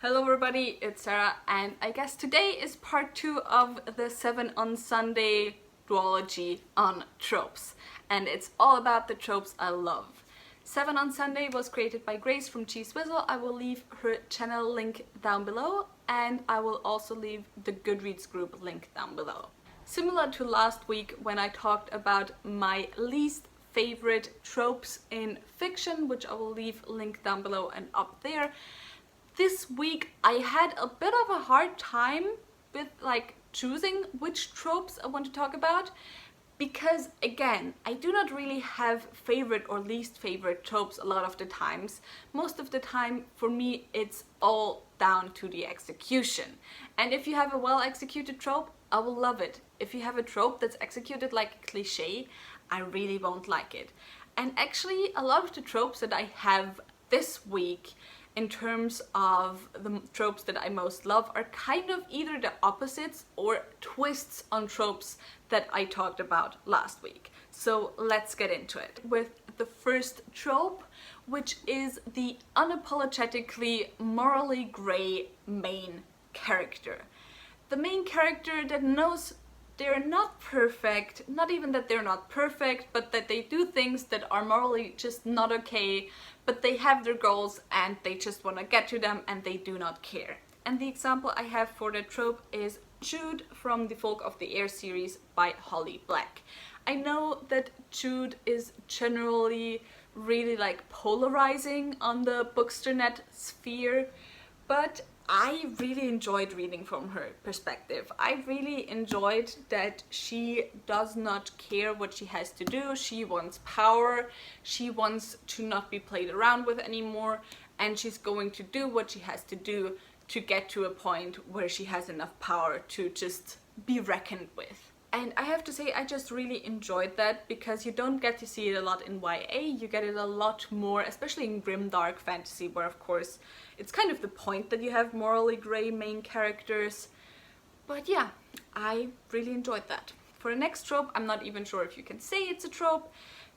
Hello everybody, it's Sarah, and I guess today is part 2 of the 7 on Sunday duology on tropes, and it's all about the tropes I love. 7 on Sunday was created by Grace from Cheese Whizzle. I will leave her channel link down below, and I will also leave the Goodreads group link down below. Similar to last week when I talked about my least favorite tropes in fiction, which I will leave link down below and up there. This week I had a bit of a hard time with choosing which tropes I want to talk about, because again, I do not really have favorite or least favorite tropes a lot of the times. Most of the time for me it's all down to the execution. And if you have a well executed trope, I will love it. If you have a trope that's executed like a cliche, I really won't like it. And actually a lot of the tropes that I have this week in terms of the tropes that I most love are kind of either the opposites or twists on tropes that I talked about last week. So let's get into it with the first trope, which is the unapologetically morally grey main character. The main character that knows they're not perfect, not even that they're not perfect, but that they do things that are morally just not okay, but they have their goals and they just want to get to them and they do not care. And the example I have for the trope is Jude from the Folk of the Air series by Holly Black. I know that Jude is generally really polarizing on the Booksternet sphere, but I really enjoyed reading from her perspective. I really enjoyed that she does not care what she has to do. She wants power, she wants to not be played around with anymore, and she's going to do what she has to do to get to a point where she has enough power to just be reckoned with. And I have to say, I just really enjoyed that, because you don't get to see it a lot in YA. You get it a lot more, especially in grim dark fantasy, where of course it's kind of the point that you have morally grey main characters. But yeah, I really enjoyed that. For the next trope, I'm not even sure if you can say it's a trope,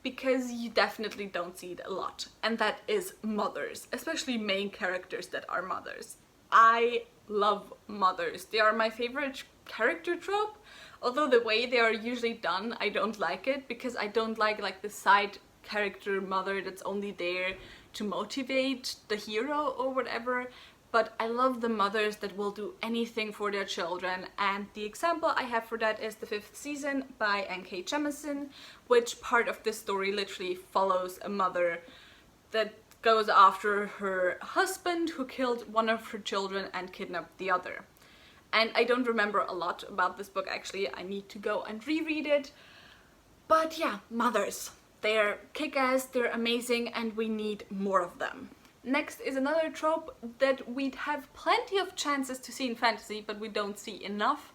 because you definitely don't see it a lot, and that is mothers, especially main characters that are mothers. I love mothers. They are my favorite character trope. Although the way they are usually done, I don't like it, because I don't like the side character mother that's only there to motivate the hero or whatever. But I love the mothers that will do anything for their children, and the example I have for that is the 5th season by N.K. Jemisin, which part of this story literally follows a mother that goes after her husband who killed one of her children and kidnapped the other. And I don't remember a lot about this book actually, I need to go and reread it. But yeah, mothers. They're kick-ass, they're amazing, and we need more of them. Next is another trope that we'd have plenty of chances to see in fantasy, but we don't see enough.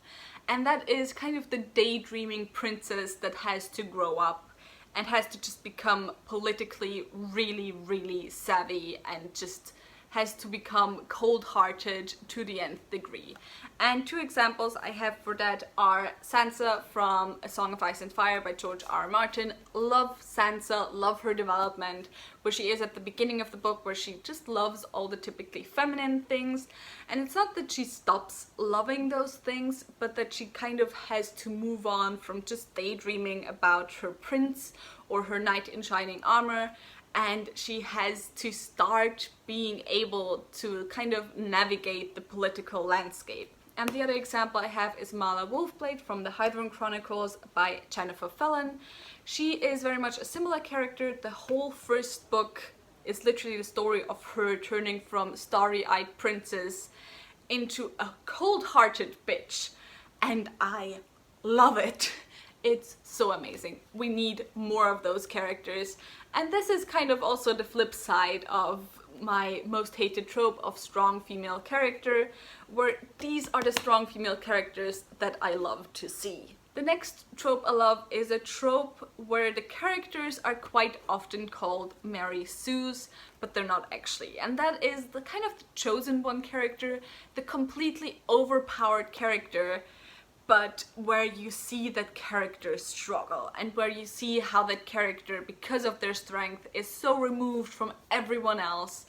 And that is kind of the daydreaming princess that has to grow up and has to just become politically really savvy and just has to become cold-hearted to the nth degree. And two examples I have for that are Sansa from A Song of Ice and Fire by George R. R. Martin. Love Sansa, love her development, where she is at the beginning of the book, where she just loves all the typically feminine things. And it's not that she stops loving those things, but that she kind of has to move on from just daydreaming about her prince or her knight in shining armor, and she has to start being able to kind of navigate the political landscape. And the other example I have is Mala Wolfblade from the Hydron Chronicles by Jennifer Fallon. She is very much a similar character. The whole first book is literally the story of her turning from starry-eyed princess into a cold-hearted bitch, and I love it. It's so amazing. We need more of those characters. And this is kind of also the flip side of my most hated trope of strong female character, where these are the strong female characters that I love to see. The next trope I love is a trope where the characters are quite often called Mary Sues, but they're not actually. And that is the kind of the chosen one character, the completely overpowered character, but where you see that character struggle, and where you see how that character, because of their strength, is so removed from everyone else,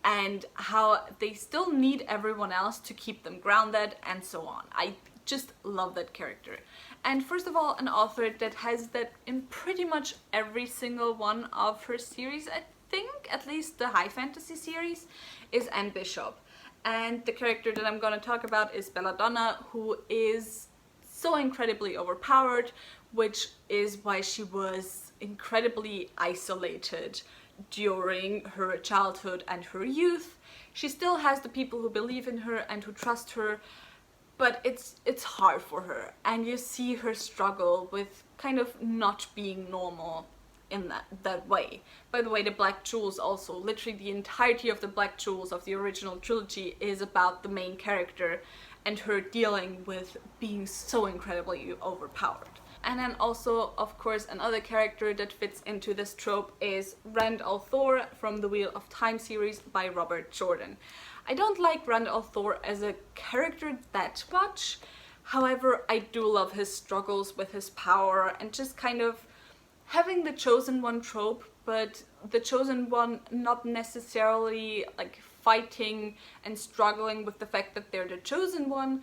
and how they still need everyone else to keep them grounded and so on. I just love that character. And first of all, an author that has that in pretty much every single one of her series, I think, at least the high fantasy series, is Anne Bishop. And the character that I'm gonna talk about is Belladonna, who is so incredibly overpowered, which is why she was incredibly isolated during her childhood and her youth. She still has the people who believe in her and who trust her, but it's hard for her, and you see her struggle with kind of not being normal in that way. By the way, the Black Jewels also, literally the entirety of the Black Jewels of the original trilogy is about the main character and her dealing with being so incredibly overpowered. And then also, of course, another character that fits into this trope is Rand al'Thor from the Wheel of Time series by Robert Jordan. I don't like Rand al'Thor as a character that much, however, I do love his struggles with his power and just kind of having the chosen one trope, but the chosen one not necessarily like fighting and struggling with the fact that they're the chosen one,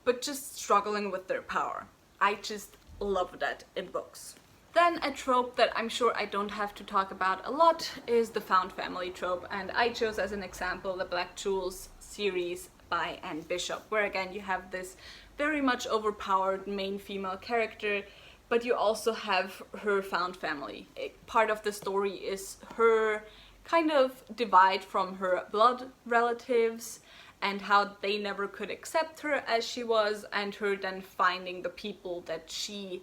but just struggling with their power. I just love that in books. Then a trope that I'm sure I don't have to talk about a lot is the found family trope, and I chose as an example the Black Jewels series by Anne Bishop, where again you have this very much overpowered main female character, but you also have her found family. Part of the story is her kind of divide from her blood relatives and how they never could accept her as she was, and her then finding the people that she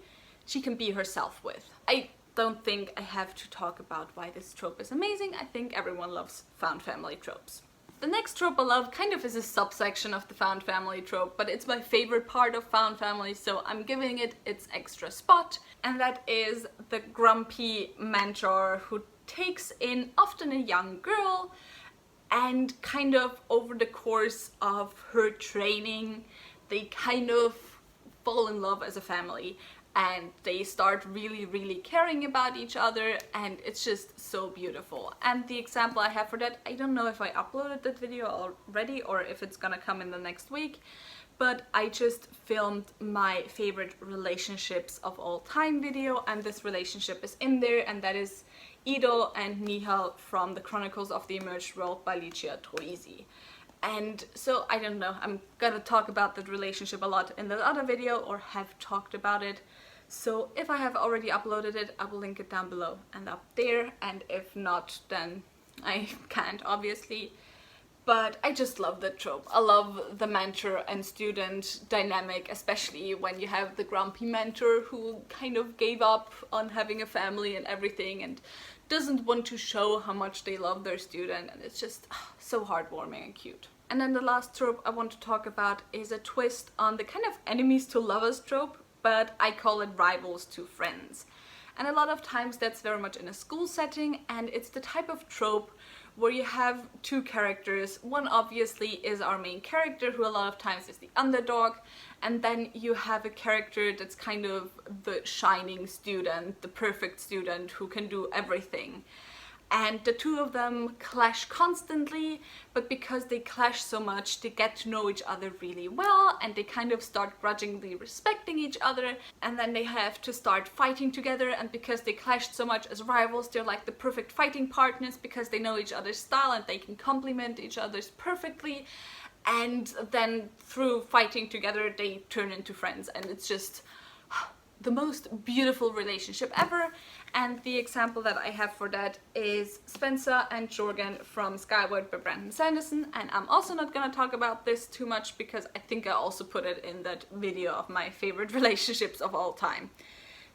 can be herself with. I don't think I have to talk about why this trope is amazing. I think everyone loves found family tropes. The next trope I love kind of is a subsection of the found family trope, but it's my favorite part of found family, so I'm giving it its extra spot, and that is the grumpy mentor who takes in often a young girl, and kind of over the course of her training they kind of fall in love as a family, and they start really caring about each other, and it's just so beautiful. And the example I have for that, I don't know if I uploaded that video already or if it's gonna come in the next week, but I just filmed my favorite relationships of all time video, and this relationship is in there, and that is Idol and Nihal from the Chronicles of the Emerged World by Licia Troisi. And so I don't know, I'm gonna talk about that relationship a lot in the other video, or have talked about it. So if I have already uploaded it, I will link it down below and up there, and if not, then I can't, obviously. But I just love that trope. I love the mentor and student dynamic, especially when you have the grumpy mentor who kind of gave up on having a family and everything and doesn't want to show how much they love their student, and it's just so heartwarming and cute. And then the last trope I want to talk about is a twist on the kind of enemies to lovers trope, but I call it rivals to friends. And a lot of times that's very much in a school setting, and it's the type of trope where you have two characters. One obviously is our main character, who a lot of times is the underdog, and then you have a character that's kind of the shining student, the perfect student who can do everything. And the two of them clash constantly, but because they clash so much, they get to know each other really well, and they kind of start grudgingly respecting each other, and then they have to start fighting together, and because they clashed so much as rivals, they're like the perfect fighting partners because they know each other's style and they can complement each other's perfectly, and then through fighting together they turn into friends, and it's just the most beautiful relationship ever. And the example that I have for that is Spencer and Jorgen from Skyward by Brandon Sanderson, and I'm also not gonna talk about this too much because I think I also put it in that video of my favorite relationships of all time.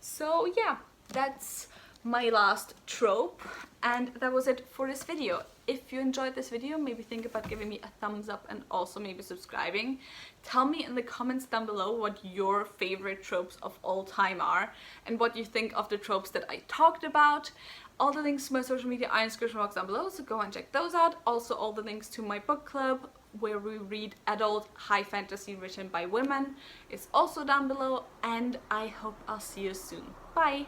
So yeah, that's my last trope, and that was it for this video. If you enjoyed this video, maybe think about giving me a thumbs up and also maybe subscribing. Tell me in the comments down below what your favorite tropes of all time are and what you think of the tropes that I talked about. All the links to my social media are in the description box down below, so go and check those out. Also all the links to my book club where we read adult high fantasy written by women is also down below, and I hope I'll see you soon. Bye!